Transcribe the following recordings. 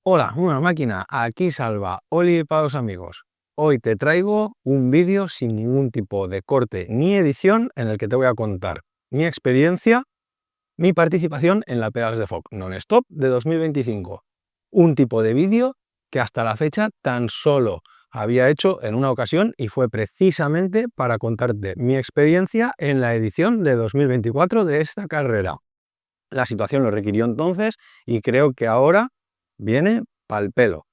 Hola, una máquina, aquí Salva, Oli para los amigos. Hoy te traigo un vídeo sin ningún tipo de corte ni edición en el que te voy a contar mi experiencia, mi participación en la Pedals de Foc Non-Stop de 2025. Un tipo de vídeo que hasta la fecha tan solo había hecho en una ocasión y fue precisamente para contarte mi experiencia en la edición de 2024 de esta carrera. La situación lo requirió entonces y creo que ahora viene pal pelo.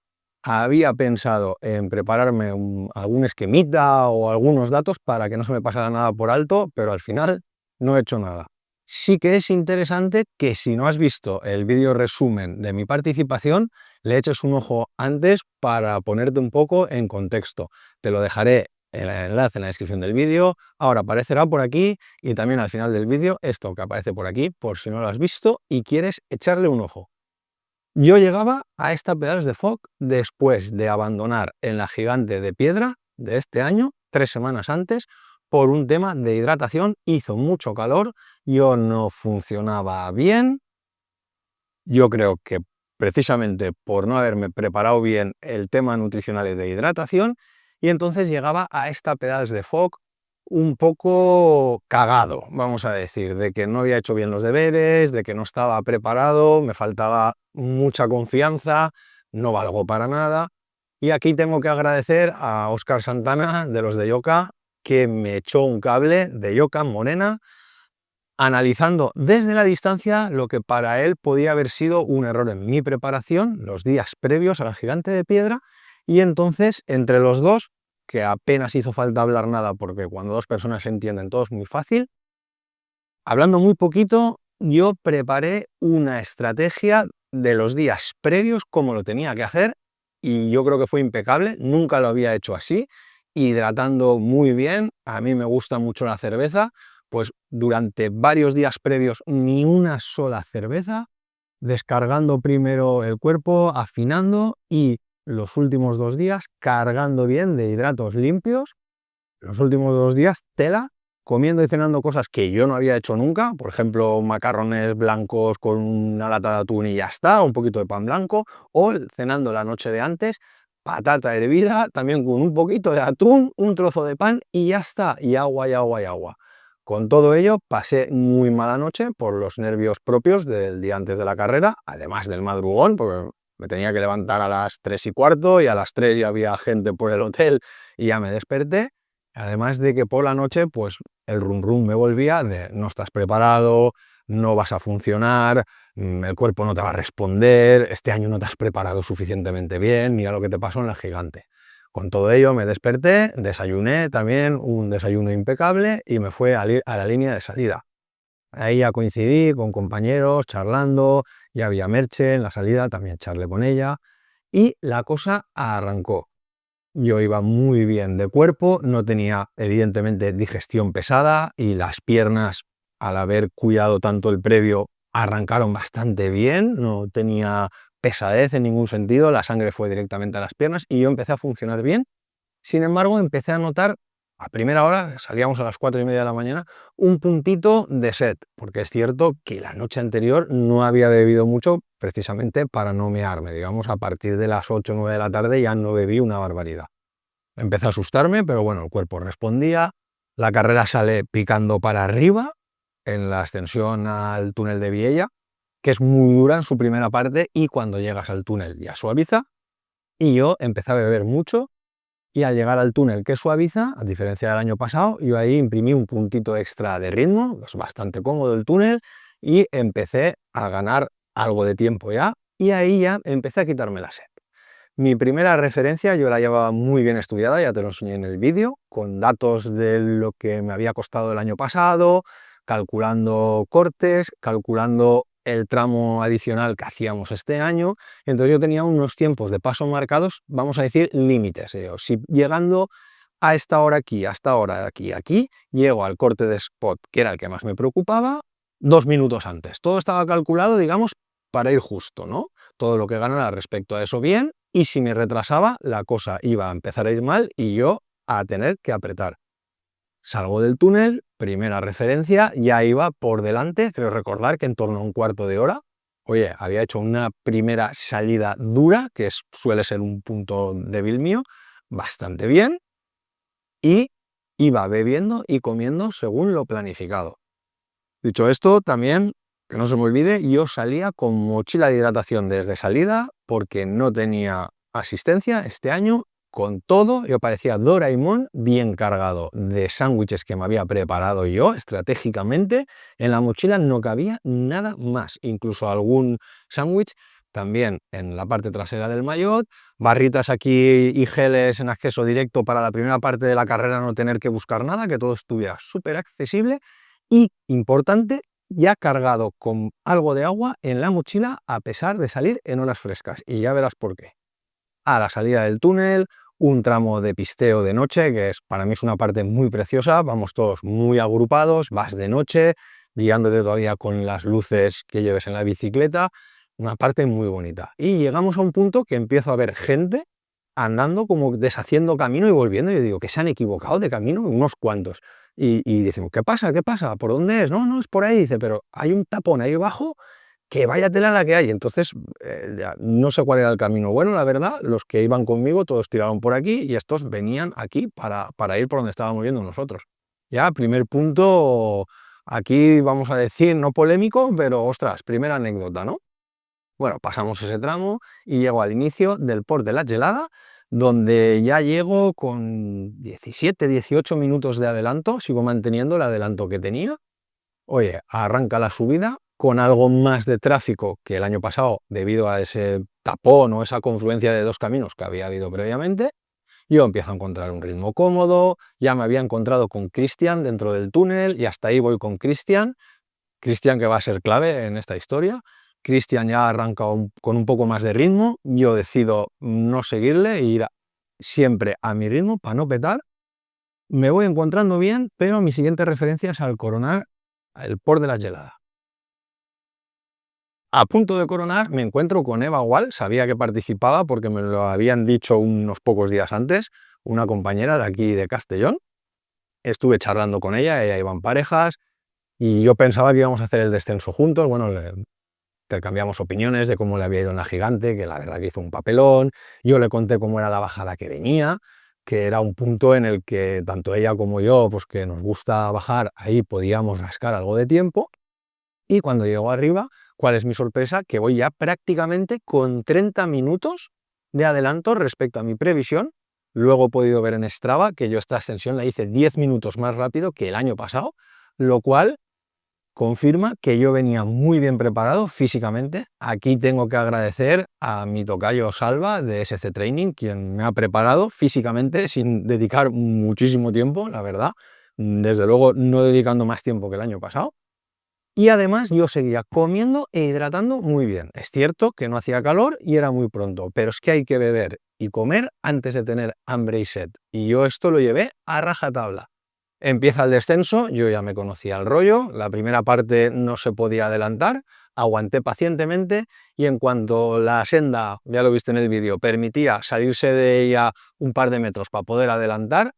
Había pensado en prepararme algún esquemita o algunos datos para que no se me pasara nada por alto, pero al final no he hecho nada. Sí que es interesante que si no has visto el vídeo resumen de mi participación, le eches un ojo antes para ponerte un poco en contexto. Te lo dejaré en el enlace en la descripción del vídeo, ahora aparecerá por aquí y también al final del vídeo esto que aparece por aquí, por si no lo has visto y quieres echarle un ojo. Yo llegaba a esta Pedals de Foc después de abandonar en la Gigante de Piedra de este año, 3 semanas antes, por un tema de hidratación. Hizo mucho calor, yo no funcionaba bien, yo creo que precisamente por no haberme preparado bien el tema nutricional y de hidratación, y entonces llegaba a esta Pedals de Foc un poco cagado, vamos a decir, de que no había hecho bien los deberes, de que no estaba preparado, me faltaba mucha confianza, no valgo para nada. Y aquí tengo que agradecer a Óscar Santana de los de Yoka, que me echó un cable de Yoka Morena, analizando desde la distancia lo que para él podía haber sido un error en mi preparación los días previos a la Gigante de Piedra, y entonces entre los dos, que apenas hizo falta hablar nada porque cuando dos personas se entienden todo es muy fácil, hablando muy poquito, yo preparé una estrategia de los días previos, como lo tenía que hacer, y yo creo que fue impecable, nunca lo había hecho así, hidratando muy bien, a mí me gusta mucho la cerveza, pues durante varios días previos ni una sola cerveza, descargando primero el cuerpo, afinando y los últimos 2 días cargando bien de hidratos limpios, los últimos 2 días tela, comiendo y cenando cosas que yo no había hecho nunca, por ejemplo, macarrones blancos con una lata de atún y ya está, un poquito de pan blanco, o cenando la noche de antes, patata hervida, también con un poquito de atún, un trozo de pan y ya está, y agua, y agua, y agua. Con todo ello, pasé muy mala noche por los nervios propios del día antes de la carrera, además del madrugón, porque me tenía que levantar a las 3:15 y a las 3 ya había gente por el hotel y ya me desperté. Además de que por la noche, pues el rum rum me volvía de no estás preparado, no vas a funcionar, el cuerpo no te va a responder, este año no te has preparado suficientemente bien, mira lo que te pasó en la Gigante. Con todo ello me desperté, desayuné también, un desayuno impecable y me fui a la línea de salida. Ahí ya coincidí con compañeros, charlando, ya había Merche en la salida, también charlé con ella y la cosa arrancó. Yo iba muy bien de cuerpo, no tenía evidentemente digestión pesada y las piernas, al haber cuidado tanto el previo, arrancaron bastante bien, no tenía pesadez en ningún sentido, la sangre fue directamente a las piernas y yo empecé a funcionar bien. Sin embargo, empecé a notar, a primera hora, salíamos a las 4:30 de la mañana, un puntito de sed, porque es cierto que la noche anterior no había bebido mucho precisamente para no mearme, digamos, a partir de las 8 o 9 de la tarde ya no bebí una barbaridad. Empecé a asustarme, pero bueno, el cuerpo respondía, la carrera sale picando para arriba, en la ascensión al túnel de Viella, que es muy dura en su primera parte y cuando llegas al túnel ya suaviza, y yo empecé a beber mucho y al llegar al túnel que suaviza, a diferencia del año pasado, yo ahí imprimí un puntito extra de ritmo, es bastante cómodo el túnel, y empecé a ganar algo de tiempo ya, y ahí ya empecé a quitarme la sed. Mi primera referencia yo la llevaba muy bien estudiada, ya te lo enseñé en el vídeo, con datos de lo que me había costado el año pasado, calculando cortes, calculando el tramo adicional que hacíamos este año. Entonces yo tenía unos tiempos de paso marcados, vamos a decir, límites. Si llegando a esta hora aquí, a esta hora de aquí, aquí, llego al corte de spot, que era el que más me preocupaba, 2 minutos antes. Todo estaba calculado, digamos, para ir justo, ¿no? Todo lo que ganara respecto a eso bien, y si me retrasaba, la cosa iba a empezar a ir mal y yo a tener que apretar. Salgo del túnel, primera referencia, ya iba por delante, creo recordar que en torno a un cuarto de hora oye, había hecho una primera salida dura, que suele ser un punto débil mío, bastante bien, y iba bebiendo y comiendo según lo planificado. Dicho esto, también, que no se me olvide, yo salía con mochila de hidratación desde salida porque no tenía asistencia este año. Con todo, yo parecía Doraemon bien cargado de sándwiches que me había preparado yo estratégicamente. En la mochila no cabía nada más, incluso algún sándwich también en la parte trasera del maillot, barritas aquí y geles en acceso directo para la primera parte de la carrera no tener que buscar nada, que todo estuviera súper accesible. Y, importante, ya cargado con algo de agua en la mochila a pesar de salir en horas frescas. Y ya verás por qué. A la salida del túnel, un tramo de pisteo de noche, que para mí es una parte muy preciosa, vamos todos muy agrupados, vas de noche, guiándote todavía con las luces que lleves en la bicicleta, una parte muy bonita. Y llegamos a un punto que empiezo a ver gente andando como deshaciendo camino y volviendo, y yo digo, que se han equivocado de camino unos cuantos. Y decimos, ¿qué pasa? ¿Qué pasa? ¿Por dónde es? No, no, es por ahí. Dice, pero hay un tapón ahí abajo que vaya tela la que hay. Entonces, no sé cuál era el camino bueno, la verdad. Los que iban conmigo, todos tiraron por aquí y estos venían aquí para ir por donde estábamos yendo nosotros. Ya, primer punto, aquí vamos a decir, no polémico, pero ostras, primera anécdota, ¿no? Bueno, pasamos ese tramo y llego al inicio del Port de la Gelada, donde ya llego con 17, 18 minutos de adelanto, sigo manteniendo el adelanto que tenía. Oye, arranca la subida con algo más de tráfico que el año pasado debido a ese tapón o esa confluencia de dos caminos que había habido previamente. Yo empiezo a encontrar un ritmo cómodo, ya me había encontrado con Cristian dentro del túnel y hasta ahí voy con Cristian. Cristian que va a ser clave en esta historia. Cristian ya arranca con un poco más de ritmo, yo decido no seguirle e ir siempre a mi ritmo para no petar. Me voy encontrando bien, pero mi siguiente referencia es al coronar el Port de la Gelada. A punto de coronar me encuentro con Eva Gual, sabía que participaba porque me lo habían dicho unos pocos días antes, una compañera de aquí de Castellón. Estuve charlando con ella iba en parejas y yo pensaba que íbamos a hacer el descenso juntos. Bueno, intercambiamos opiniones de cómo le había ido en la Gigante, que la verdad que hizo un papelón. Yo le conté cómo era la bajada que venía, que era un punto en el que tanto ella como yo, pues que nos gusta bajar, ahí podíamos rascar algo de tiempo. Y cuando llego arriba, ¿cuál es mi sorpresa? Que voy ya prácticamente con 30 minutos de adelanto respecto a mi previsión. Luego he podido ver en Strava que yo esta ascensión la hice 10 minutos más rápido que el año pasado, lo cual confirma que yo venía muy bien preparado físicamente. Aquí tengo que agradecer a mi tocayo Salva de SC Training, quien me ha preparado físicamente sin dedicar muchísimo tiempo, la verdad. Desde luego no dedicando más tiempo que el año pasado. Y además yo seguía comiendo e hidratando muy bien. Es cierto que no hacía calor y era muy pronto, pero es que hay que beber y comer antes de tener hambre y sed. Y yo esto lo llevé a rajatabla. Empieza el descenso, yo ya me conocía el rollo, la primera parte no se podía adelantar, aguanté pacientemente y en cuanto la senda, ya lo viste en el vídeo, permitía salirse de ella un par de metros para poder adelantar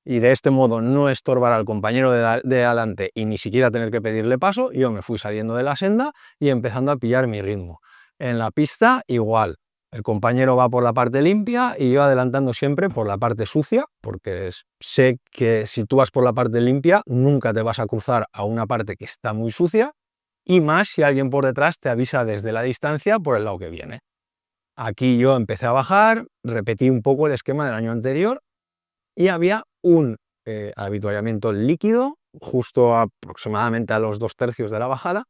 y de este modo no estorbar al compañero de adelante y ni siquiera tener que pedirle paso, yo me fui saliendo de la senda y empezando a pillar mi ritmo. En la pista igual. El compañero va por la parte limpia y yo adelantando siempre por la parte sucia, porque sé que si tú vas por la parte limpia nunca te vas a cruzar a una parte que está muy sucia, y más si alguien por detrás te avisa desde la distancia por el lado que viene. Aquí yo empecé a bajar, repetí un poco el esquema del año anterior y había un habituallamiento líquido justo aproximadamente a los 2/3 de la bajada,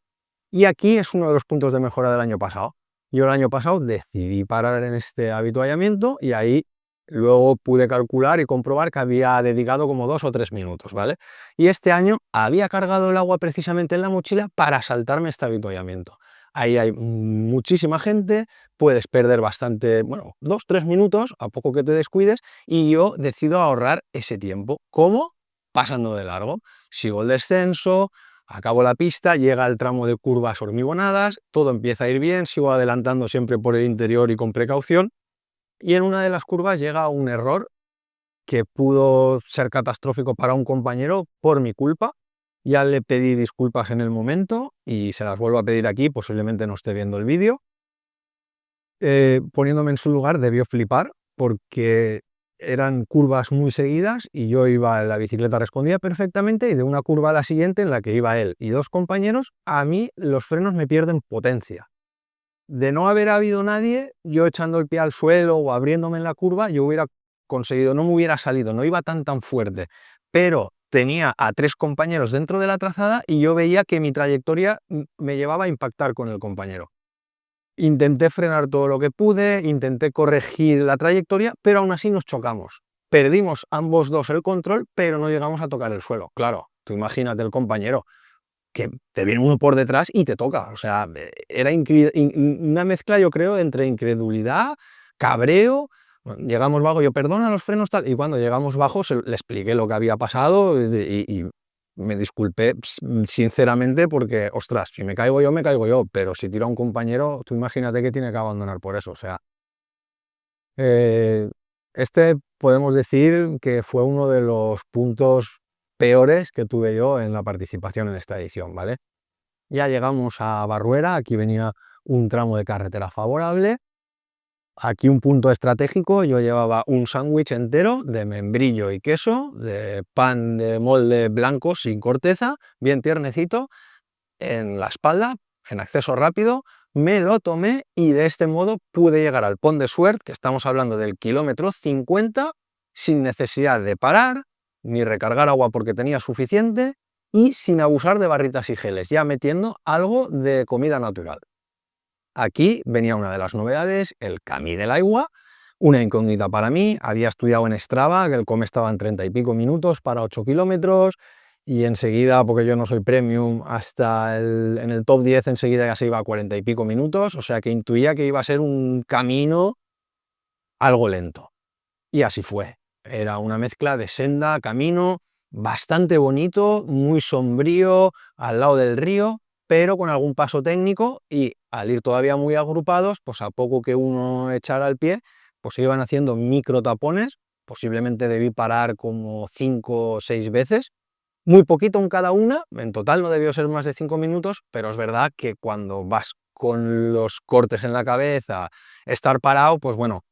y aquí es uno de los puntos de mejora del año pasado. Yo el año pasado decidí parar en este habituallamiento y ahí luego pude calcular y comprobar que había dedicado como 2 o 3 minutos, ¿vale? Y este año había cargado el agua precisamente en la mochila para saltarme este habituallamiento. Ahí hay muchísima gente, puedes perder bastante, bueno, 2 o 3 minutos, a poco que te descuides, y yo decido ahorrar ese tiempo. ¿Cómo? Pasando de largo. Sigo el descenso, acabo la pista, llega el tramo de curvas hormigonadas, todo empieza a ir bien, sigo adelantando siempre por el interior y con precaución, y en una de las curvas llega un error que pudo ser catastrófico para un compañero por mi culpa. Ya le pedí disculpas en el momento y se las vuelvo a pedir aquí, posiblemente no esté viendo el vídeo. Poniéndome en su lugar, debió flipar porque eran curvas muy seguidas y yo iba, la bicicleta respondía perfectamente, y de una curva a la siguiente, en la que iba él y dos compañeros, a mí los frenos me pierden potencia. De no haber habido nadie, yo echando el pie al suelo o abriéndome en la curva, yo hubiera conseguido, no me hubiera salido, no iba tan fuerte, pero tenía a tres compañeros dentro de la trazada y yo veía que mi trayectoria me llevaba a impactar con el compañero. Intenté frenar todo lo que pude, intenté corregir la trayectoria, pero aún así nos chocamos. Perdimos ambos dos el control, pero no llegamos a tocar el suelo. Claro, tú imagínate el compañero, que te viene uno por detrás y te toca. O sea, era una mezcla, yo creo, entre incredulidad, cabreo. Bueno, llegamos bajo, yo perdona los frenos, tal, y cuando llegamos bajo le expliqué lo que había pasado y me disculpé sinceramente porque, ostras, si me caigo yo, pero si tiro a un compañero, tú imagínate que tiene que abandonar por eso. O sea, eh, este podemos decir que fue uno de los puntos peores que tuve yo en la participación en esta edición, ¿vale? Ya llegamos a Barruera, aquí venía un tramo de carretera favorable. Aquí un punto estratégico, yo llevaba un sándwich entero de membrillo y queso, de pan de molde blanco sin corteza, bien tiernecito, en la espalda, en acceso rápido. Me lo tomé y de este modo pude llegar al Pont de Suert, que estamos hablando del kilómetro 50, sin necesidad de parar, ni recargar agua porque tenía suficiente, y sin abusar de barritas y geles, ya metiendo algo de comida natural. Aquí venía una de las novedades, el Camí del Agua, una incógnita para mí. Había estudiado en Strava que el COM estaba en 30 y pico minutos para 8 kilómetros, y enseguida, porque yo no soy premium, en el top 10 enseguida ya se iba a 40 y pico minutos, o sea que intuía que iba a ser un camino algo lento. Y así fue. Era una mezcla de senda, camino, bastante bonito, muy sombrío, al lado del río, pero con algún paso técnico, y al ir todavía muy agrupados, pues a poco que uno echara el pie, pues se iban haciendo micro tapones. Posiblemente debí parar como 5 o 6 veces, muy poquito en cada una, en total no debió ser más de 5 minutos, pero es verdad que cuando vas con los cortes en la cabeza, estar parado, pues bueno,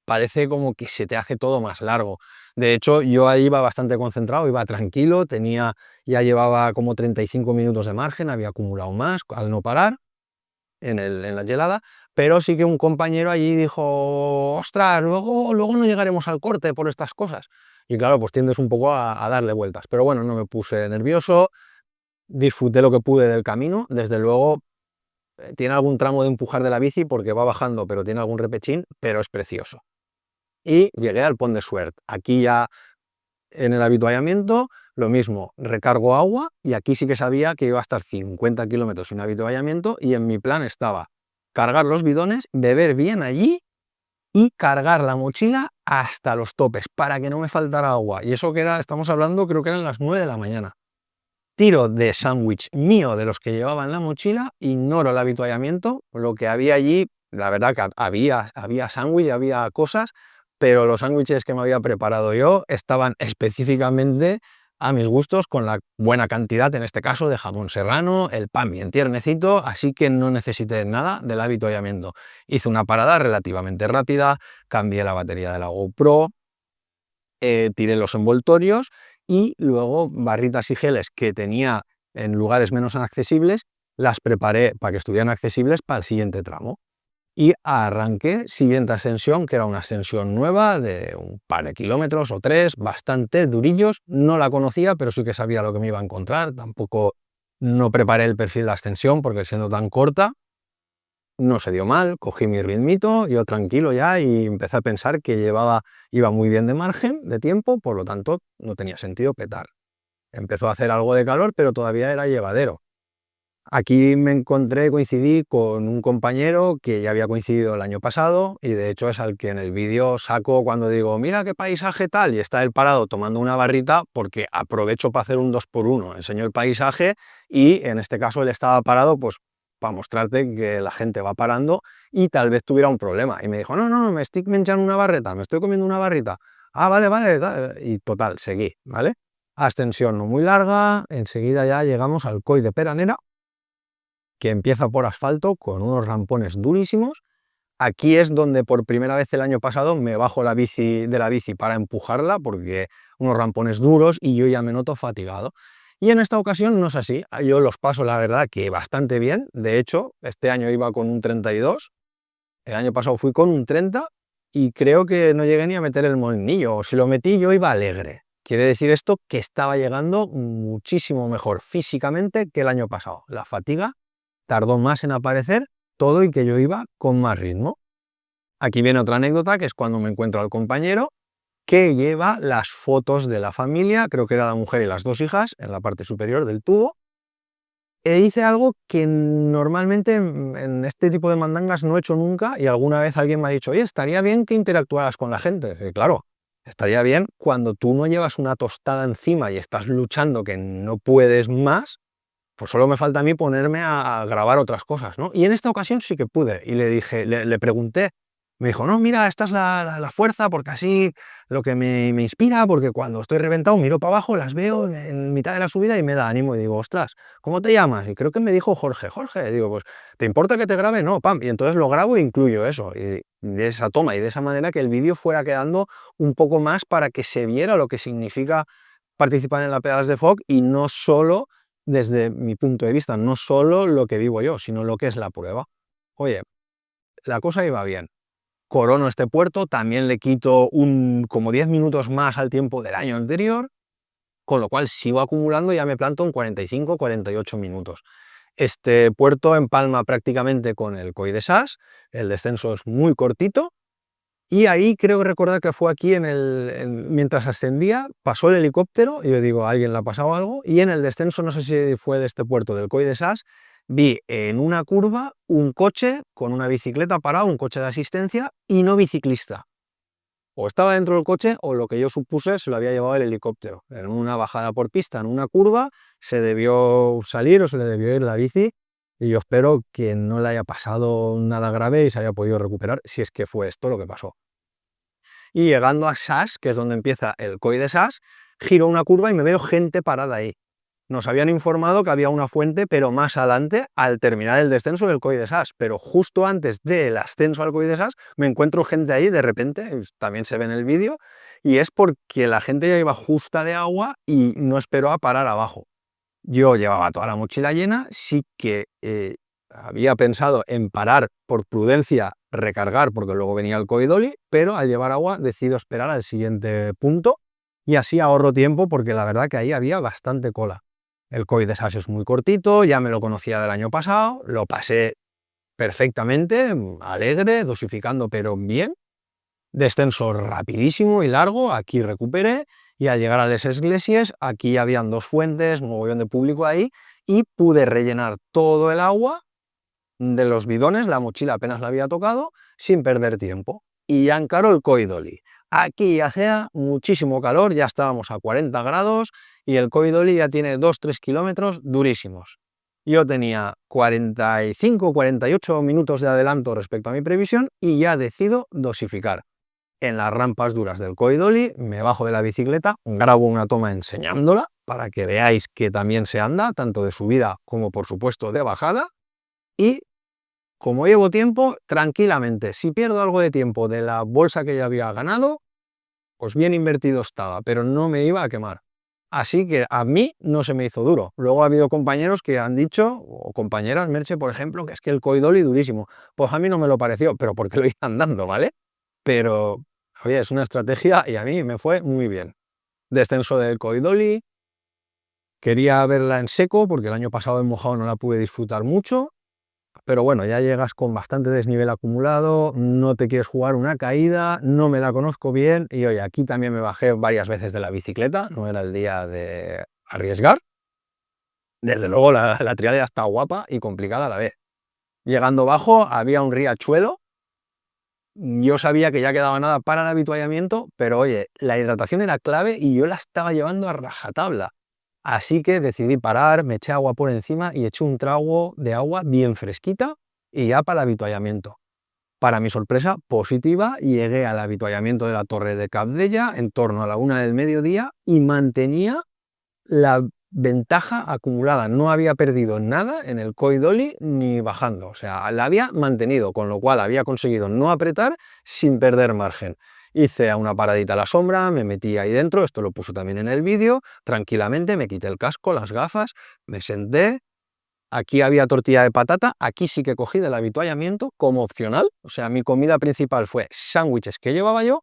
parece como que se te hace todo más largo. De hecho, yo ahí iba bastante concentrado, iba tranquilo, ya llevaba como 35 minutos de margen, había acumulado más al no parar en la gelada, pero sí que un compañero allí dijo, ostras, luego no llegaremos al corte por estas cosas. Y claro, pues tiendes un poco a darle vueltas, pero bueno, no me puse nervioso, disfruté lo que pude del camino. Desde luego tiene algún tramo de empujar de la bici porque va bajando, pero tiene algún repechín, pero es precioso. Y llegué al Pont de Suert. Aquí ya en el habituallamiento, lo mismo, recargo agua, y aquí sí que sabía que iba a estar 50 kilómetros sin habituallamiento, y en mi plan estaba cargar los bidones, beber bien allí y cargar la mochila hasta los topes para que no me faltara agua. Y eso que era, estamos hablando, creo que eran las 9 de la mañana. Tiro de sándwich mío de los que llevaba en la mochila, ignoro el habituallamiento, lo que había allí, la verdad que había sándwich, había cosas, pero los sándwiches que me había preparado yo estaban específicamente a mis gustos, con la buena cantidad, en este caso, de jamón serrano, el pan bien tiernecito, así que no necesité nada del habituallamiento. Hice una parada relativamente rápida, cambié la batería de la GoPro, tiré los envoltorios, y luego barritas y geles que tenía en lugares menos accesibles, las preparé para que estuvieran accesibles para el siguiente tramo. Y arranqué siguiente ascensión, que era una ascensión nueva de un par de kilómetros o 3, bastante durillos. No la conocía, pero sí que sabía lo que me iba a encontrar. Tampoco no preparé el perfil de ascensión porque, siendo tan corta, no se dio mal, cogí mi ritmito, yo tranquilo ya, y empecé a pensar que iba muy bien de margen de tiempo, por lo tanto no tenía sentido petar. Empezó a hacer algo de calor, pero todavía era llevadero. Aquí coincidí con un compañero que ya había coincidido el año pasado, y de hecho es al que en el vídeo saco cuando digo, mira qué paisaje tal, y está él parado tomando una barrita, porque aprovecho para hacer un 2x1, enseño el paisaje, y en este caso él estaba parado pues para mostrarte que la gente va parando y tal vez tuviera un problema. Y me dijo, no, me estoy menchando una barreta, me estoy comiendo una barrita. Ah, vale, y total, seguí, ¿vale? Ascensión no muy larga, enseguida ya llegamos al Coll de Peranera, que empieza por asfalto con unos rampones durísimos. Aquí es donde por primera vez el año pasado me bajo de la bici para empujarla, porque unos rampones duros y yo ya me noto fatigado. Y en esta ocasión no es así, yo los paso la verdad que bastante bien. De hecho, este año iba con un 32, el año pasado fui con un 30 y creo que no llegué ni a meter el molinillo, o si lo metí yo iba alegre. Quiere decir esto que estaba llegando muchísimo mejor físicamente que el año pasado. La fatiga tardó más en aparecer, todo, y que yo iba con más ritmo. Aquí viene otra anécdota, que es cuando me encuentro al compañero que lleva las fotos de la familia, creo que era la mujer y las dos hijas, en la parte superior del tubo, e hice algo que normalmente en este tipo de mandangas no he hecho nunca, y alguna vez alguien me ha dicho, oye, estaría bien que interactuaras con la gente. Y claro, estaría bien cuando tú no llevas una tostada encima y estás luchando que no puedes más, pues solo me falta a mí ponerme a grabar otras cosas, ¿no? Y en esta ocasión sí que pude, y le dije, le pregunté, me dijo, no, mira, esta es la fuerza, porque así lo que me inspira, porque cuando estoy reventado miro para abajo, las veo en mitad de la subida y me da ánimo, y digo, ostras, ¿cómo te llamas? Y creo que me dijo Jorge. Jorge, digo, pues, ¿te importa que te grabe? No, pam, y entonces lo grabo e incluyo eso, y de esa toma, y de esa manera que el vídeo fuera quedando un poco más para que se viera lo que significa participar en la Pedals de Foc, y no solo desde mi punto de vista, no solo lo que vivo yo, sino lo que es la prueba. Oye, la cosa iba bien. Corono este puerto, también le quito como 10 minutos más al tiempo del año anterior, con lo cual sigo acumulando, ya me planto en 45-48 minutos. Este puerto empalma prácticamente con el Coll de Sas, el descenso es muy cortito, y ahí creo recordar que fue aquí, mientras ascendía, pasó el helicóptero, y yo digo, a alguien le ha pasado algo, y en el descenso, no sé si fue de este puerto, del Coll de Sas, vi en una curva un coche con una bicicleta parado, un coche de asistencia, y no biciclista. O estaba dentro del coche, o lo que yo supuse se lo había llevado el helicóptero. En una bajada por pista, en una curva, se debió salir o se le debió ir la bici, y yo espero que no le haya pasado nada grave y se haya podido recuperar, si es que fue esto lo que pasó. Y llegando a Sas, que es donde empieza el Coll de Sas, giro una curva y me veo gente parada ahí. Nos habían informado que había una fuente, pero más adelante, al terminar el descenso del Coll de Sas, pero justo antes del ascenso al Coll de Sas, me encuentro gente ahí de repente, también se ve en el vídeo, y es porque la gente ya iba justa de agua y no esperó a parar abajo. Yo llevaba toda la mochila llena, sí que había pensado en parar por prudencia, recargar, porque luego venía el Coidoli, pero al llevar agua decido esperar al siguiente punto, y así ahorro tiempo, porque la verdad que ahí había bastante cola. El Coll de Sas es muy cortito, ya me lo conocía del año pasado, lo pasé perfectamente, alegre, dosificando pero bien. Descenso rapidísimo y largo, aquí recuperé, y al llegar a Les Esglésies, aquí habían dos fuentes, un mogollón de público ahí, y pude rellenar todo el agua de los bidones, la mochila apenas la había tocado, sin perder tiempo. Y ya encaró el Coidoli. Aquí hacía muchísimo calor, ya estábamos a 40 grados, y el Coidoli ya tiene 2-3 kilómetros durísimos. Yo tenía 45-48 minutos de adelanto respecto a mi previsión, y ya decido dosificar. En las rampas duras del Coidoli me bajo de la bicicleta, grabo una toma enseñándola para que veáis que también se anda, tanto de subida como por supuesto de bajada, y como llevo tiempo, tranquilamente, si pierdo algo de tiempo de la bolsa que ya había ganado, pues bien invertido estaba, pero no me iba a quemar. Así que a mí no se me hizo duro. Luego ha habido compañeros que han dicho, o compañeras, Merche, por ejemplo, que es que el Coidoli durísimo. Pues a mí no me lo pareció, pero porque lo iba andando, ¿vale? Pero, oye, es una estrategia y a mí me fue muy bien. Descenso del Coidoli, quería verla en seco porque el año pasado en mojado no la pude disfrutar mucho, pero bueno, ya llegas con bastante desnivel acumulado, no te quieres jugar una caída, no me la conozco bien, y oye, aquí también me bajé varias veces de la bicicleta, no era el día de arriesgar. Desde luego la trial ya está guapa y complicada a la vez. Llegando abajo había un riachuelo. Yo sabía que ya quedaba nada para el avituallamiento, pero oye, la hidratación era clave y yo la estaba llevando a rajatabla. Así que decidí parar, me eché agua por encima y eché un trago de agua bien fresquita, y ya para el avituallamiento. Para mi sorpresa positiva, llegué al avituallamiento de la Torre de Cabdella en torno a la 1 del mediodía y mantenía la ventaja acumulada, no había perdido nada en el Koi Dolly ni bajando, o sea, la había mantenido, con lo cual había conseguido no apretar sin perder margen. Hice una paradita a la sombra, me metí ahí dentro, esto lo puso también en el vídeo, tranquilamente me quité el casco, las gafas, me senté. Aquí había tortilla de patata, aquí sí que cogí del avituallamiento como opcional, o sea, mi comida principal fue sándwiches que llevaba yo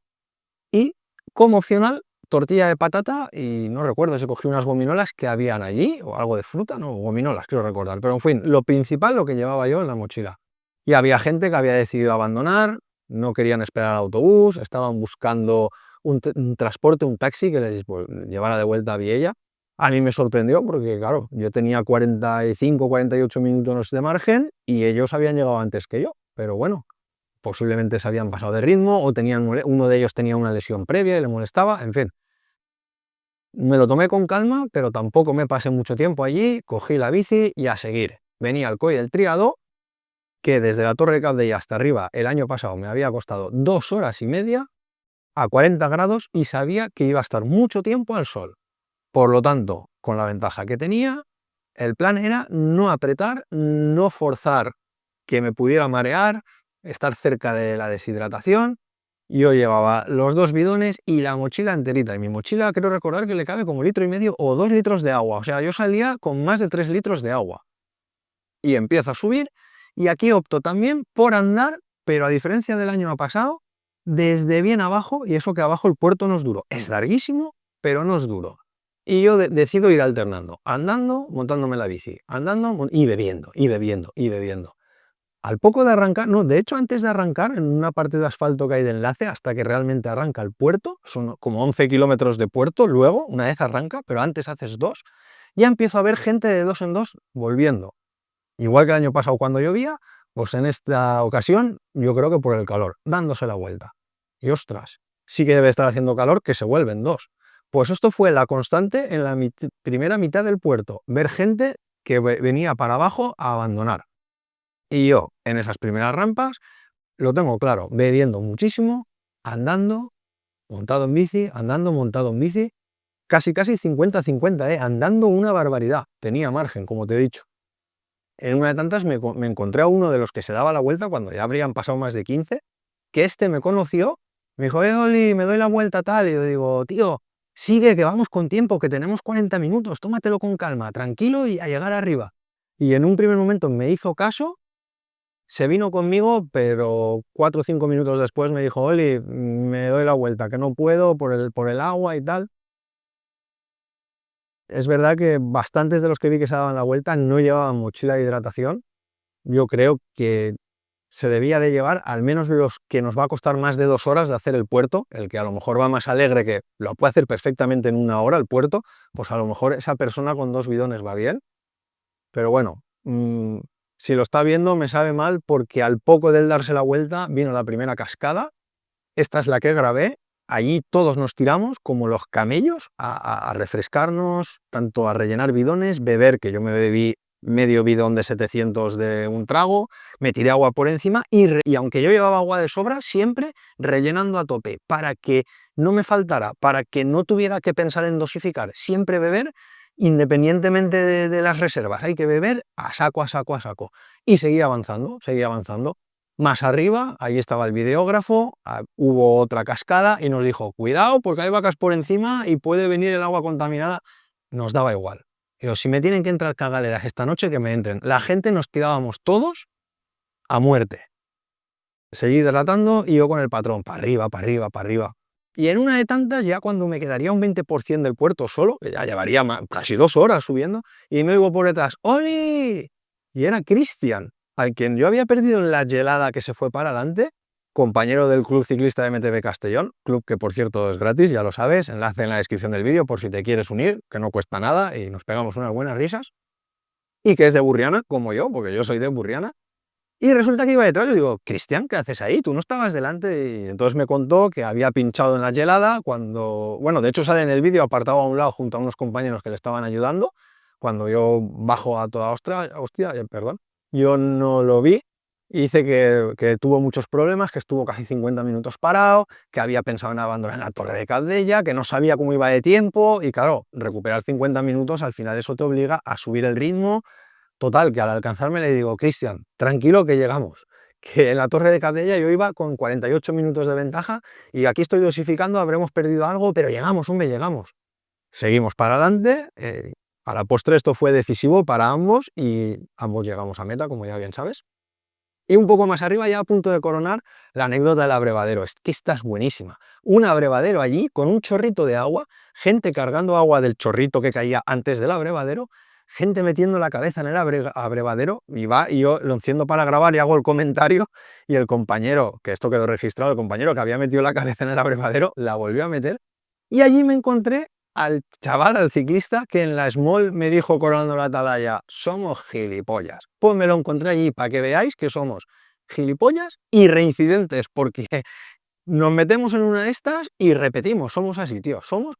y como opcional tortilla de patata y no recuerdo si cogí unas gominolas que habían allí o algo de fruta, no, gominolas quiero recordar, pero en fin, lo principal lo que llevaba yo en la mochila. Y había gente que había decidido abandonar, no querían esperar al autobús, estaban buscando un transporte, un taxi que les llevara de vuelta a Viella. A mí me sorprendió porque, claro, yo tenía 45, 48 minutos de margen y ellos habían llegado antes que yo, pero bueno, posiblemente se habían pasado de ritmo o uno de ellos tenía una lesión previa y le molestaba, en fin. Me lo tomé con calma, pero tampoco me pasé mucho tiempo allí, cogí la bici y a seguir. Venía al Coll del Triadó, que desde la Torre de Cabdella hasta arriba el año pasado me había costado 2 horas y media a 40 grados y sabía que iba a estar mucho tiempo al sol. Por lo tanto, con la ventaja que tenía, el plan era no apretar, no forzar que me pudiera marear, estar cerca de la deshidratación. Yo llevaba los 2 bidones y la mochila enterita. Y mi mochila creo recordar que le cabe como 1,5 litros o 2 litros de agua. O sea, yo salía con más de 3 litros de agua. Y empiezo a subir y aquí opto también por andar, pero a diferencia del año pasado, desde bien abajo, y eso que abajo el puerto no es duro. Es larguísimo, pero no es duro. Y yo decido ir alternando, andando, montándome la bici, andando y bebiendo, y bebiendo, y bebiendo. Al poco de arrancar, no, de hecho antes de arrancar, en una parte de asfalto que hay de enlace, hasta que realmente arranca el puerto, son como 11 kilómetros de puerto, luego, una vez arranca, pero antes haces 2, ya empiezo a ver gente de 2 en 2 volviendo. Igual que el año pasado cuando llovía, pues en esta ocasión yo creo que por el calor, dándose la vuelta. Y ostras, sí que debe estar haciendo calor que se vuelven 2. Pues esto fue la constante en la primera mitad del puerto, ver gente que venía para abajo a abandonar. Y yo, en esas primeras rampas, lo tengo claro, bebiendo muchísimo, andando, montado en bici, andando, montado en bici, casi 50-50, andando una barbaridad, tenía margen, como te he dicho. En una de tantas me encontré a uno de los que se daba la vuelta cuando ya habrían pasado más de 15, que este me conoció, me dijo, Oli, me doy la vuelta tal, y yo digo, tío, sigue, que vamos con tiempo, que tenemos 40 minutos, tómatelo con calma, tranquilo y a llegar arriba. Y en un primer momento me hizo caso, se vino conmigo, pero 4 o 5 minutos después me dijo, Oli, me doy la vuelta, que no puedo por el agua y tal. Es verdad que bastantes de los que vi que se daban la vuelta no llevaban mochila de hidratación. Yo creo que se debía de llevar al menos los que nos va a costar más de 2 horas de hacer el puerto, el que a lo mejor va más alegre, que lo puede hacer perfectamente en 1 hora el puerto, pues a lo mejor esa persona con 2 bidones va bien. Pero bueno, si lo está viendo me sabe mal porque al poco de él darse la vuelta vino la primera cascada. Esta es la que grabé. Allí todos nos tiramos como los camellos a refrescarnos, tanto a rellenar bidones, beber, que yo me bebí medio bidón de 700 de un trago, me tiré agua por encima y aunque yo llevaba agua de sobra, siempre rellenando a tope, para que no me faltara, para que no tuviera que pensar en dosificar, siempre beber independientemente de las reservas, hay que beber a saco, a saco, a saco. Y seguía avanzando, seguía avanzando. Más arriba, ahí estaba el videógrafo, hubo otra cascada y nos dijo, cuidado porque hay vacas por encima y puede venir el agua contaminada. Nos daba igual. Digo, si me tienen que entrar cagaleras esta noche, que me entren. La gente nos tirábamos todos a muerte. Seguí hidratando y yo con el patrón, para arriba, para arriba, para arriba. Y en una de tantas, ya cuando me quedaría un 20% del puerto solo, que ya llevaría casi 2 horas subiendo, y me oigo por detrás, ¡Oli! Y era Cristian, al quien yo había perdido en la gelada que se fue para adelante, compañero del Club Ciclista de MTB Castellón, club que por cierto es gratis, ya lo sabes, enlace en la descripción del vídeo por si te quieres unir, que no cuesta nada y nos pegamos unas buenas risas, y que es de Burriana, como yo, porque yo soy de Burriana. Y resulta que iba detrás, yo digo, Cristian, ¿qué haces ahí? Tú no estabas delante. Y entonces me contó que había pinchado en la gelada cuando, bueno, de hecho sale en el vídeo apartado a un lado junto a unos compañeros que le estaban ayudando, cuando yo bajo a toda hostia, perdón, yo no lo vi, Y dice que tuvo muchos problemas, que estuvo casi 50 minutos parado, que había pensado en abandonar la Torre de Cabdella, que no sabía cómo iba de tiempo, y claro, recuperar 50 minutos, al final eso te obliga a subir el ritmo. Total, que al alcanzarme le digo, Cristian, tranquilo que llegamos, que en la Torre de Cabdella yo iba con 48 minutos de ventaja, y aquí estoy dosificando, habremos perdido algo, pero llegamos, hombre, llegamos. Seguimos para adelante, a la postre esto fue decisivo para ambos, y ambos llegamos a meta, como ya bien sabes. Y un poco más arriba, ya a punto de coronar, la anécdota del abrevadero. Es que esta es buenísima. Un abrevadero allí con un chorrito de agua, gente cargando agua del chorrito que caía antes del abrevadero, gente metiendo la cabeza en el abrevadero, y yo lo enciendo para grabar y hago el comentario, y el compañero, que esto quedó registrado, el compañero que había metido la cabeza en el abrevadero, la volvió a meter, y allí me encontré al chaval, al ciclista, que en la Small me dijo coronando la atalaya, somos gilipollas. Pues me lo encontré allí, para que veáis que somos gilipollas y reincidentes, porque nos metemos en una de estas y repetimos, somos así, tío, somos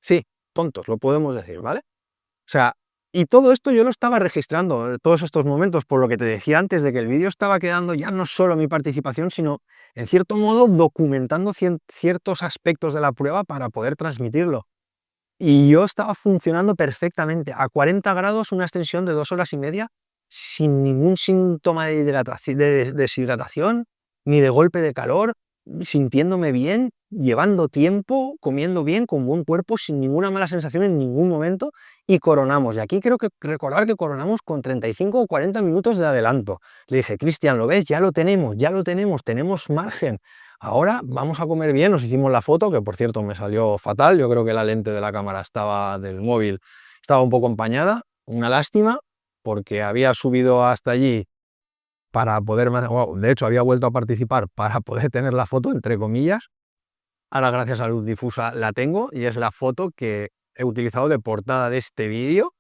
sí, tontos, lo podemos decir, ¿vale? O sea, y todo esto yo lo estaba registrando, todos estos momentos, por lo que te decía antes, de que el vídeo estaba quedando ya no solo mi participación, sino, en cierto modo, documentando ciertos aspectos de la prueba para poder transmitirlo. Y yo estaba funcionando perfectamente, a 40 grados, una extensión de 2 horas y media, sin ningún síntoma de deshidratación, ni de golpe de calor, sintiéndome bien, llevando tiempo, comiendo bien, con buen cuerpo, sin ninguna mala sensación en ningún momento, y coronamos. Y aquí creo que recordar que coronamos con 35 o 40 minutos de adelanto. Le dije, Cristian, ¿lo ves? Ya lo tenemos margen. Ahora vamos a comer bien, nos hicimos la foto, que por cierto me salió fatal, yo creo que la lente de la cámara del móvil estaba un poco empañada, una lástima, porque había subido hasta allí para poder, de hecho había vuelto a participar para poder tener la foto, entre comillas. Ahora gracias a luz difusa la tengo, y es la foto que he utilizado de portada de este vídeo.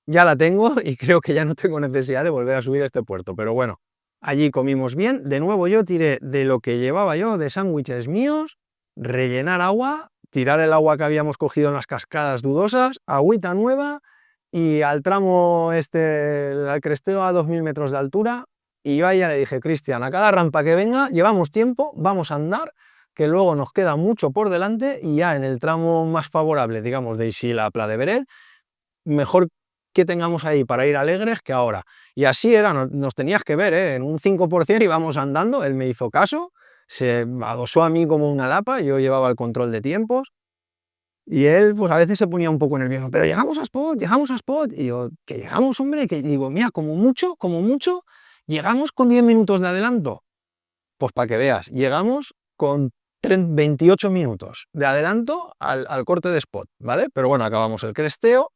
Ya la tengo y creo que ya no tengo necesidad de volver a subir a este puerto, pero bueno, allí comimos bien. De nuevo yo tiré de lo que llevaba yo de sándwiches míos, rellenar agua, tirar el agua que habíamos cogido en las cascadas dudosas, agüita nueva, y al tramo al cresteo a 2000 metros de altura, y yo ahí ya le dije, Cristian, a cada rampa que venga, llevamos tiempo, vamos a andar, que luego nos queda mucho por delante, y ya en el tramo más favorable, digamos, de Isil a Pla de Beret, mejor que tengamos ahí para ir alegres que ahora. Y así era, nos tenías que ver, en un 5% íbamos andando, él me hizo caso, se adosó a mí como una lapa, yo llevaba el control de tiempos, y él pues a veces se ponía un poco nervioso, pero llegamos a spot, y yo, que llegamos, hombre, que digo, mira, como mucho, llegamos con 10 minutos de adelanto. Pues para que veas, llegamos con 28 minutos de adelanto al corte de spot, ¿vale? Pero bueno, acabamos el cresteo,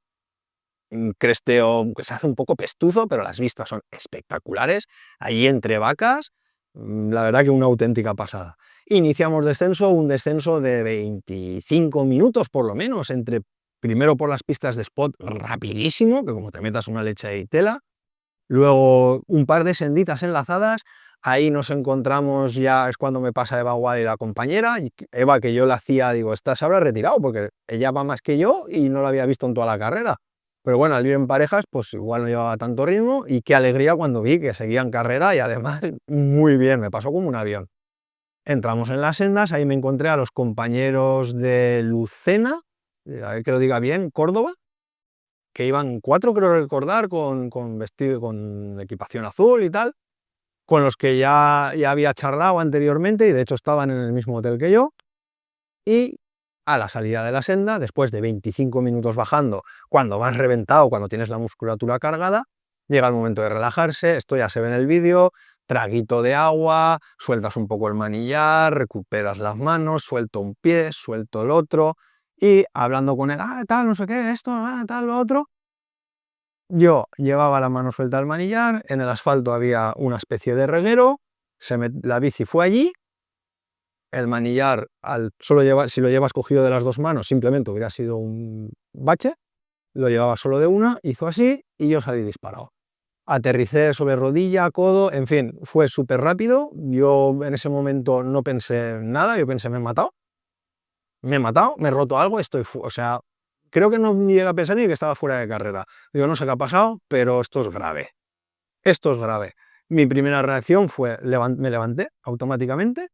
un cresteo que se hace un poco pestuzo, pero las vistas son espectaculares, ahí entre vacas, la verdad que una auténtica pasada. Iniciamos descenso, un descenso de 25 minutos por lo menos, primero por las pistas de spot rapidísimo, que como te metas una leche de tela, luego un par de senditas enlazadas, ahí nos encontramos, ya es cuando me pasa Eva Gual y la compañera, y Eva, que yo la hacía, digo, esta se habrá retirado, porque ella va más que yo y no la había visto en toda la carrera. Pero bueno, al ir en parejas, pues igual no llevaba tanto ritmo, y qué alegría cuando vi que seguía en carrera, y además muy bien, me pasó como un avión. Entramos en las sendas, ahí me encontré a los compañeros de Lucena, a ver que lo diga bien, Córdoba, que iban 4, creo recordar, con vestido, con equipación azul y tal, con los que ya había charlado anteriormente, y de hecho estaban en el mismo hotel que yo. Y a la salida de la senda, después de 25 minutos bajando, cuando vas reventado, cuando tienes la musculatura cargada, llega el momento de relajarse. Esto ya se ve en el vídeo, traguito de agua, sueltas un poco el manillar, recuperas las manos, suelto un pie, suelto el otro, y hablando con él, tal, no sé qué, esto, tal, lo otro. Yo llevaba la mano suelta al manillar, en el asfalto había una especie de reguero, la bici fue allí, el manillar, si lo llevas cogido de las dos manos, simplemente hubiera sido un bache, lo llevaba solo de una, hizo así y yo salí disparado. Aterricé sobre rodilla, codo, en fin, fue súper rápido. Yo en ese momento no pensé en nada, yo pensé, me he matado, me he roto algo, o sea, creo que no llegué a pensar ni que estaba fuera de carrera. Digo, no sé qué ha pasado, pero esto es grave. Esto es grave. Mi primera reacción fue, me levanté automáticamente,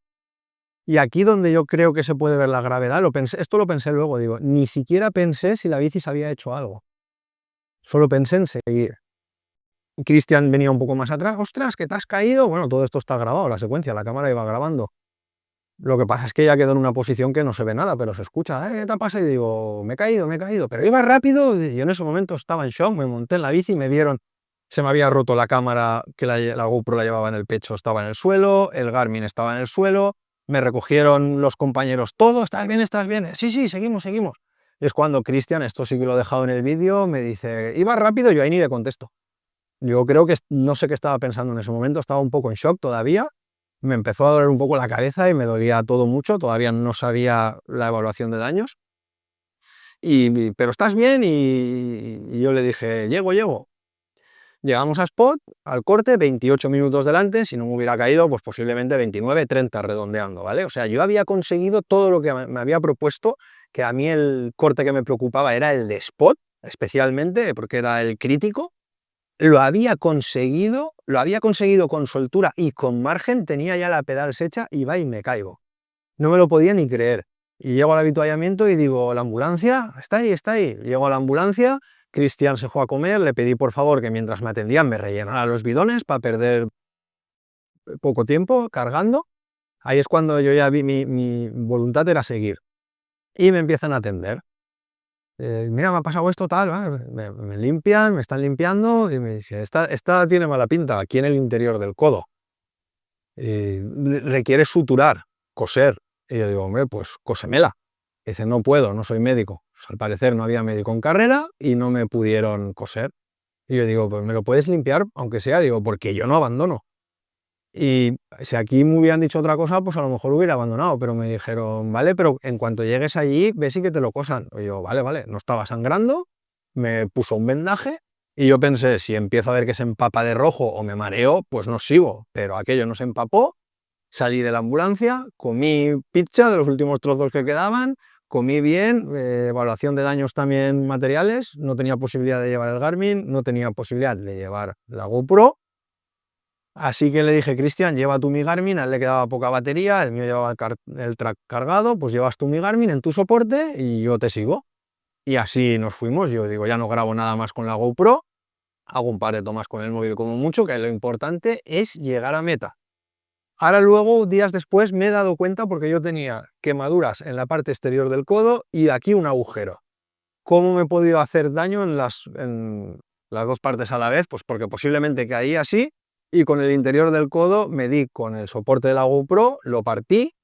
y aquí donde yo creo que se puede ver la gravedad, esto lo pensé luego, digo, ni siquiera pensé si la bici se había hecho algo, solo pensé en seguir. Cristian venía un poco más atrás, ostras, que te has caído, bueno, todo esto está grabado, la secuencia, la cámara iba grabando. Lo que pasa es que ya quedó en una posición que no se ve nada, pero se escucha, ¿qué te pasa? Y digo, me he caído, pero iba rápido, y yo en ese momento estaba en shock, me monté en la bici y me vieron, se me había roto la cámara, que la GoPro la llevaba en el pecho, estaba en el suelo, el Garmin estaba en el suelo, me recogieron los compañeros, todo, ¿estás bien? ¿Estás bien? Sí, sí, seguimos. Y es cuando Cristian, esto sí que lo he dejado en el vídeo, me dice, iba rápido, yo ahí ni le contesto. Yo creo que no sé qué estaba pensando en ese momento, estaba un poco en shock todavía, me empezó a doler un poco la cabeza y me dolía todo mucho, todavía no sabía la evaluación de daños, pero ¿estás bien? Y yo le dije, llego. Llegamos a Spot, al corte, 28 minutos delante, si no me hubiera caído, pues posiblemente 29, 30 redondeando, ¿vale? O sea, yo había conseguido todo lo que me había propuesto, que a mí el corte que me preocupaba era el de Spot, especialmente, porque era el crítico. Lo había conseguido con soltura y con margen, tenía ya la pedal hecha y va y me caigo. No me lo podía ni creer. Y llego al avituallamiento y digo, ¿la ambulancia? Está ahí. Llego a la ambulancia, Cristian se fue a comer, le pedí por favor que mientras me atendían me rellenara los bidones para perder poco tiempo cargando. Ahí es cuando yo ya vi mi voluntad era seguir. Y me empiezan a atender. Mira, me ha pasado esto, tal, me limpian, me están limpiando y me dice, esta tiene mala pinta, aquí en el interior del codo. Requiere suturar, coser. Y yo digo, hombre, pues cósemela. Dice, no puedo, no soy médico. Pues, al parecer no había médico en carrera y no me pudieron coser. Y yo digo, pues me lo puedes limpiar, aunque sea, digo, porque yo no abandono. Y si aquí me hubieran dicho otra cosa, pues a lo mejor hubiera abandonado, pero me dijeron, vale, pero en cuanto llegues allí, ves y que te lo cosan. Y yo, vale, no estaba sangrando, me puso un vendaje y yo pensé, si empiezo a ver que se empapa de rojo o me mareo, pues no sigo, pero aquello no se empapó, salí de la ambulancia, comí pizza de los últimos trozos que quedaban, comí bien, evaluación de daños también materiales, no tenía posibilidad de llevar el Garmin, no tenía posibilidad de llevar la GoPro. Así que le dije, Cristian, lleva tú mi Garmin, a él le quedaba poca batería, el mío llevaba el track cargado, pues llevas tú mi Garmin en tu soporte y yo te sigo. Y así nos fuimos, yo digo, ya no grabo nada más con la GoPro, hago un par de tomas con el móvil como mucho, que lo importante es llegar a meta. Ahora luego, días después, me he dado cuenta porque yo tenía quemaduras en la parte exterior del codo y aquí un agujero. ¿Cómo me he podido hacer daño en las dos partes a la vez? Pues porque posiblemente caí así y con el interior del codo me di con el soporte de la GoPro, lo partí,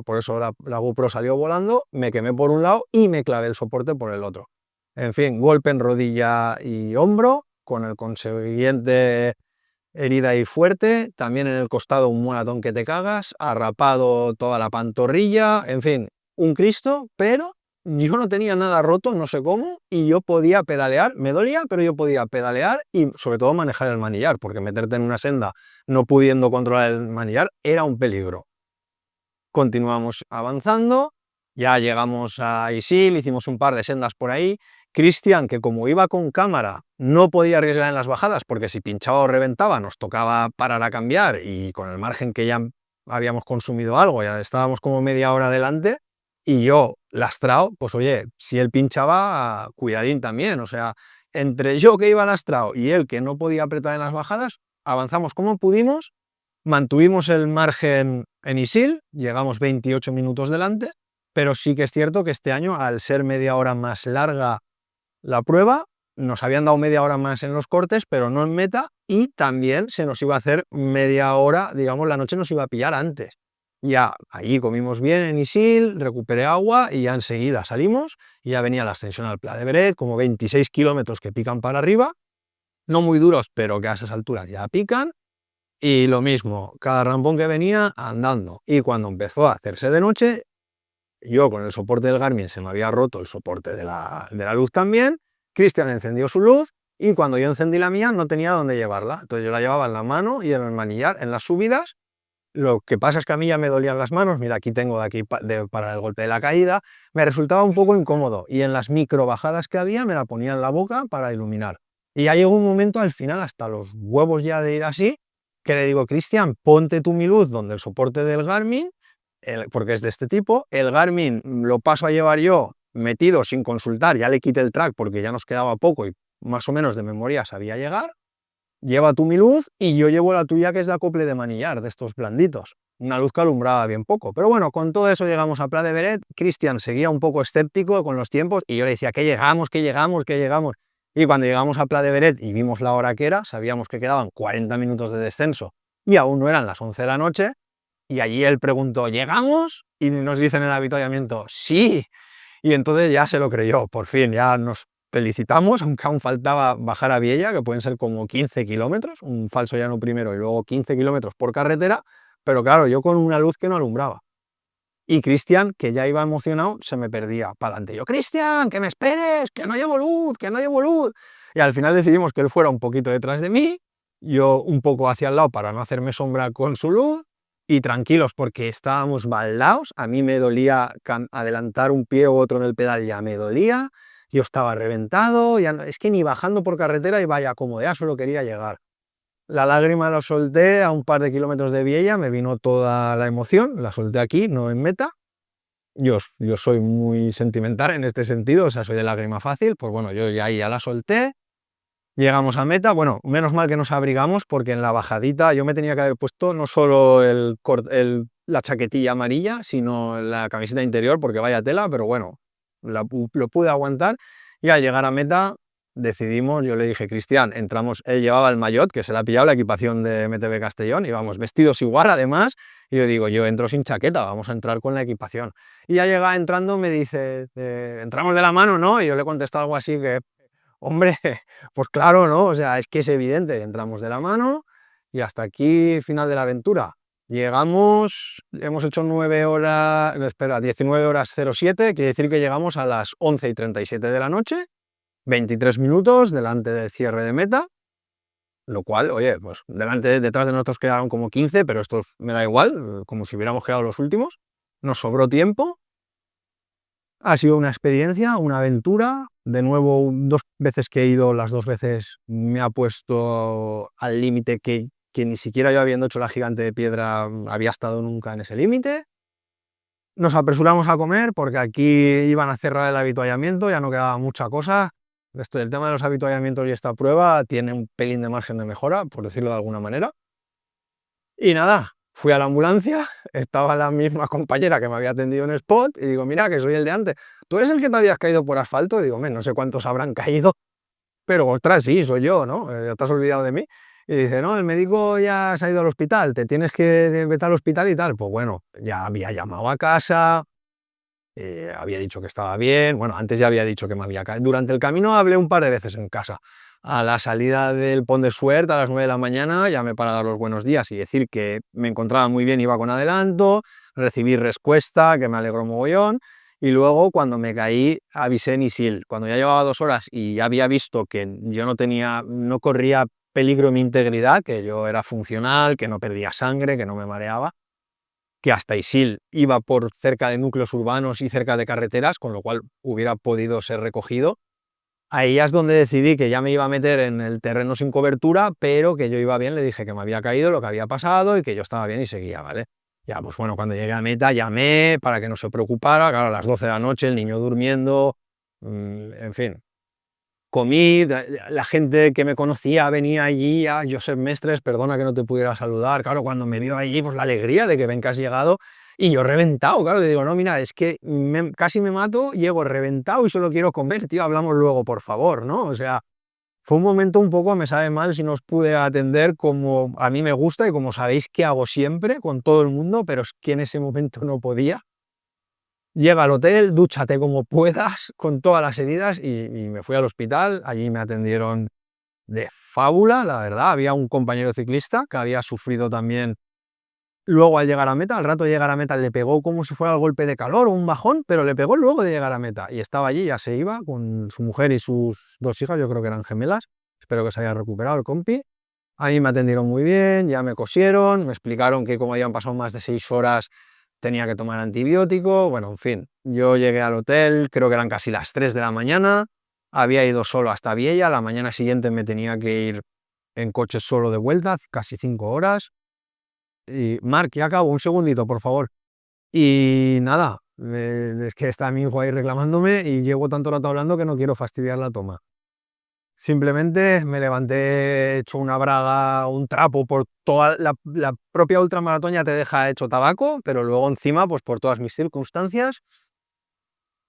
por eso la GoPro salió volando, me quemé por un lado y me clavé el soporte por el otro. En fin, golpe en rodilla y hombro, con el consiguiente herida ahí fuerte, también en el costado un moratón que te cagas, arrapado toda la pantorrilla, en fin, un Cristo, pero yo no tenía nada roto, no sé cómo, y yo podía pedalear, me dolía, pero yo podía pedalear y sobre todo manejar el manillar, porque meterte en una senda no pudiendo controlar el manillar era un peligro. Continuamos avanzando, ya llegamos a Isil, hicimos un par de sendas por ahí. Cristian, que como iba con cámara, no podía arriesgar en las bajadas, porque si pinchaba o reventaba nos tocaba parar a cambiar, y con el margen que ya habíamos consumido algo, ya estábamos como media hora adelante, y yo lastrado, pues oye, si él pinchaba, cuidadín también, o sea, entre yo que iba lastrado y él que no podía apretar en las bajadas, avanzamos como pudimos. Mantuvimos el margen en Isil, llegamos 28 minutos delante, pero sí que es cierto que este año, al ser media hora más larga la prueba, nos habían dado media hora más en los cortes, pero no en meta, y también se nos iba a hacer media hora, digamos, la noche nos iba a pillar antes. Ya allí comimos bien en Isil, recuperé agua y ya enseguida salimos y ya venía la ascensión al Pla de Beret, como 26 kilómetros que pican para arriba, no muy duros, pero que a esas alturas ya pican. Y lo mismo, cada rampón que venía andando. Y cuando empezó a hacerse de noche, yo con el soporte del Garmin se me había roto el soporte de la luz también. Cristian encendió su luz y cuando yo encendí la mía no tenía dónde llevarla. Entonces yo la llevaba en la mano y en el manillar, en las subidas. Lo que pasa es que a mí ya me dolían las manos. Mira, aquí tengo de aquí para el golpe de la caída. Me resultaba un poco incómodo. Y en las micro bajadas que había me la ponía en la boca para iluminar. Y ya llegó un momento al final, hasta los huevos ya de ir así, que le digo, Cristian, ponte tú mi luz donde el soporte del Garmin, porque es de este tipo, el Garmin lo paso a llevar yo metido sin consultar, ya le quité el track porque ya nos quedaba poco y más o menos de memoria sabía llegar, lleva tú mi luz y yo llevo la tuya que es de acople de manillar, de estos blanditos, una luz que alumbraba bien poco, pero bueno, con todo eso llegamos a Pla de Beret. Cristian seguía un poco escéptico con los tiempos y yo le decía, que llegamos, que llegamos, que llegamos, y cuando llegamos a Pla de Beret y vimos la hora que era, sabíamos que quedaban 40 minutos de descenso y aún no eran las 11 de la noche, y allí él preguntó, ¿llegamos? Y nos dice en el avituallamiento, sí, y entonces ya se lo creyó, por fin, ya nos felicitamos, aunque aún faltaba bajar a Viella, que pueden ser como 15 kilómetros, un falso llano primero y luego 15 kilómetros por carretera, pero claro, yo con una luz que no alumbraba. Y Cristian, que ya iba emocionado, se me perdía para adelante. Yo, Cristian, que me esperes, que no llevo luz, que no llevo luz. Y al final decidimos que él fuera un poquito detrás de mí, yo un poco hacia el lado para no hacerme sombra con su luz, y tranquilos porque estábamos baldaos, a mí me dolía adelantar un pie u otro en el pedal, ya me dolía, yo estaba reventado, ya no, es que ni bajando por carretera iba ya como ya solo quería llegar. La lágrima la solté a un par de kilómetros de Viella, me vino toda la emoción, la solté aquí, no en meta. Yo soy muy sentimental en este sentido, o sea, soy de lágrima fácil, pues bueno, yo ya la solté. Llegamos a meta, bueno, menos mal que nos abrigamos porque en la bajadita yo me tenía que haber puesto no solo la chaquetilla amarilla, sino la camiseta interior, porque vaya tela, pero bueno, lo pude aguantar, y al llegar a meta decidimos, yo le dije, Cristian, entramos, él llevaba el maillot, que se le ha pillado la equipación de MTB Castellón, íbamos vestidos igual además, y yo digo, yo entro sin chaqueta, vamos a entrar con la equipación. Y ya llega entrando, me dice, entramos de la mano, ¿no? Y yo le contesto algo así que, hombre, pues claro, ¿no? O sea, es que es evidente, entramos de la mano y hasta aquí final de la aventura. Llegamos, hemos hecho 9 horas, espera, 19 horas 07, quiere decir que llegamos a las 11:37 de la noche, 23 minutos delante del cierre de meta, lo cual, oye, pues detrás de nosotros quedaron como 15, pero esto me da igual, como si hubiéramos quedado los últimos, nos sobró tiempo. Ha sido una experiencia, una aventura. De nuevo, 2 veces que he ido, las 2 veces me ha puesto al límite que ni siquiera yo, habiendo hecho la gigante de piedra, había estado nunca en ese límite. Nos apresuramos a comer porque aquí iban a cerrar el avituallamiento, ya no quedaba mucha cosa. Esto del tema de los avituallamientos y esta prueba tiene un pelín de margen de mejora, por decirlo de alguna manera. Y nada, fui a la ambulancia, estaba la misma compañera que me había atendido en Spot y digo, mira, que soy el de antes. ¿Tú eres el que te habías caído por asfalto? Y digo, no sé cuántos habrán caído, pero ostras, sí, soy yo, ¿no? Te has olvidado de mí. Y dice, no, el médico ya se ha ido al hospital, te tienes que meter al hospital y tal. Pues bueno, ya había llamado a casa, había dicho que estaba bien, bueno, antes ya había dicho que me había caído. Durante el camino hablé un par de veces en casa. A la salida del Pont de Suert a las 9 de la mañana llamé para dar los buenos días y decir que me encontraba muy bien, iba con adelanto, recibí respuesta, que me alegró mogollón, y luego cuando me caí avisé en Isil. Cuando ya llevaba 2 horas y ya había visto que yo no corría peligro en mi integridad, que yo era funcional, que no perdía sangre, que no me mareaba, que hasta Isil iba por cerca de núcleos urbanos y cerca de carreteras, con lo cual hubiera podido ser recogido. Ahí es donde decidí que ya me iba a meter en el terreno sin cobertura, pero que yo iba bien, le dije que me había caído, lo que había pasado y que yo estaba bien y seguía, ¿vale? Ya, pues bueno, cuando llegué a meta llamé para que no se preocupara, claro, a las 12 de la noche, el niño durmiendo, en fin. Comí, la gente que me conocía venía allí, a Josep Mestres, perdona que no te pudiera saludar, claro, cuando me vio allí, pues la alegría de que ven que has llegado, y yo reventado, claro, le digo, no, mira, es que casi me mato, llego reventado y solo quiero comer, tío, hablamos luego, por favor, ¿no? O sea, fue un momento un poco, me sabe mal si no os pude atender como a mí me gusta y como sabéis que hago siempre con todo el mundo, pero es que en ese momento no podía. Llega al hotel, dúchate como puedas con todas las heridas y me fui al hospital, allí me atendieron de fábula, la verdad, había un compañero ciclista que había sufrido también luego al llegar a meta, al rato de llegar a meta le pegó como si fuera el golpe de calor o un bajón, pero le pegó luego de llegar a meta y estaba allí, ya se iba con su mujer y sus 2 hijas, yo creo que eran gemelas, espero que se haya recuperado el compi. A mí me atendieron muy bien, ya me cosieron, me explicaron que como habían pasado más de 6 horas tenía que tomar antibiótico, bueno, en fin. Yo llegué al hotel, creo que eran casi las 3 de la mañana, había ido solo hasta Viella, la mañana siguiente me tenía que ir en coche solo de vuelta, casi 5 horas. Y Marc, ya acabo, un segundito, por favor. Y nada, es que está mi hijo ahí reclamándome y llevo tanto rato hablando que no quiero fastidiar la toma. Simplemente me levanté hecho una braga, un trapo por toda la propia ultramaratón ya te deja hecho tabaco, pero luego encima, pues por todas mis circunstancias.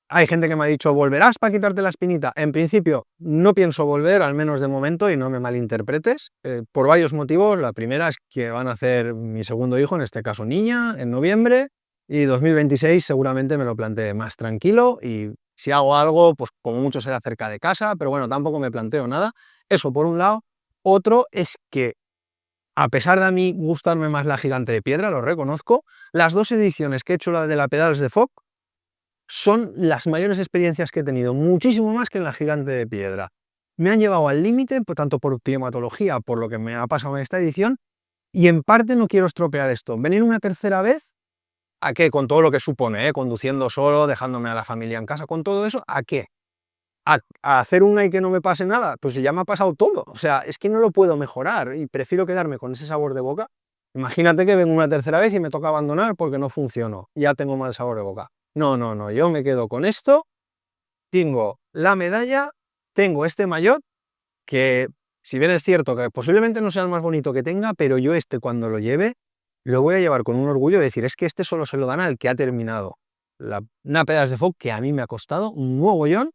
Hay gente que me ha dicho, ¿volverás para quitarte la espinita? En principio, no pienso volver, al menos de momento, y no me malinterpretes, por varios motivos. La primera es que van a hacer mi segundo hijo, en este caso niña, en noviembre, y 2026 seguramente me lo plantee más tranquilo, y si hago algo, pues como mucho será cerca de casa, pero bueno, tampoco me planteo nada. Eso por un lado. Otro es que, a pesar de a mí gustarme más la Gigante de Piedra, lo reconozco, las 2 ediciones que he hecho, la de la Pedals de Foc, son las mayores experiencias que he tenido, muchísimo más que en la Gigante de Piedra. Me han llevado al límite, tanto por climatología, por lo que me ha pasado en esta edición, y en parte no quiero estropear esto. Venir una tercera vez, ¿a qué? Con todo lo que supone, conduciendo solo, dejándome a la familia en casa, con todo eso, ¿a qué? ¿A hacer una y que no me pase nada? Pues ya me ha pasado todo. O sea, es que no lo puedo mejorar y prefiero quedarme con ese sabor de boca. Imagínate que vengo una tercera vez y me toca abandonar porque no funcionó. Ya tengo mal sabor de boca. No, no, no, yo me quedo con esto, tengo la medalla, tengo este maillot, que si bien es cierto que posiblemente no sea el más bonito que tenga, pero yo cuando lo lleve, lo voy a llevar con un orgullo de decir, es que este solo se lo dan al que ha terminado una Pedals de Foc que a mí me ha costado un mogollón,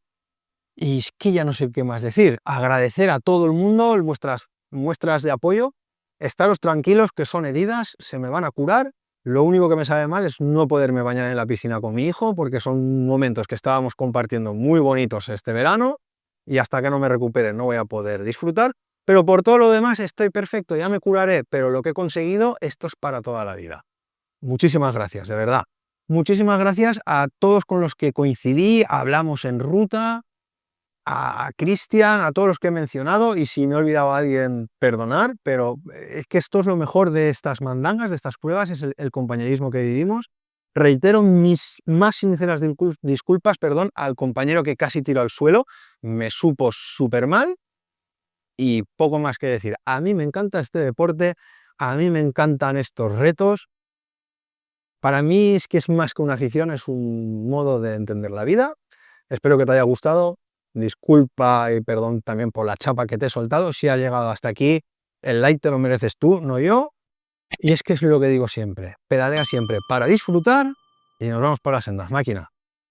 y es que ya no sé qué más decir. Agradecer a todo el mundo vuestras muestras de apoyo, estaros tranquilos que son heridas, se me van a curar. Lo único que me sabe mal es no poderme bañar en la piscina con mi hijo, porque son momentos que estábamos compartiendo muy bonitos este verano, y hasta que no me recupere no voy a poder disfrutar, pero por todo lo demás estoy perfecto, ya me curaré, pero lo que he conseguido, esto es para toda la vida. Muchísimas gracias, de verdad. Muchísimas gracias a todos con los que coincidí, hablamos en ruta, a Cristian, a todos los que he mencionado, y si me he olvidado a alguien, perdonar, pero es que esto es lo mejor de estas mandangas, de estas pruebas, es el compañerismo que vivimos. Reitero mis más sinceras disculpas, perdón, al compañero que casi tiró al suelo, me supo súper mal, y poco más que decir. A mí me encanta este deporte, a mí me encantan estos retos. Para mí es que es más que una afición, es un modo de entender la vida. Espero que te haya gustado. Disculpa y perdón también por la chapa que te he soltado. Si ha llegado hasta aquí, el like te lo mereces tú, no yo. Y es que es lo que digo siempre. Pedalea siempre para disfrutar y nos vemos por las sendas, máquina.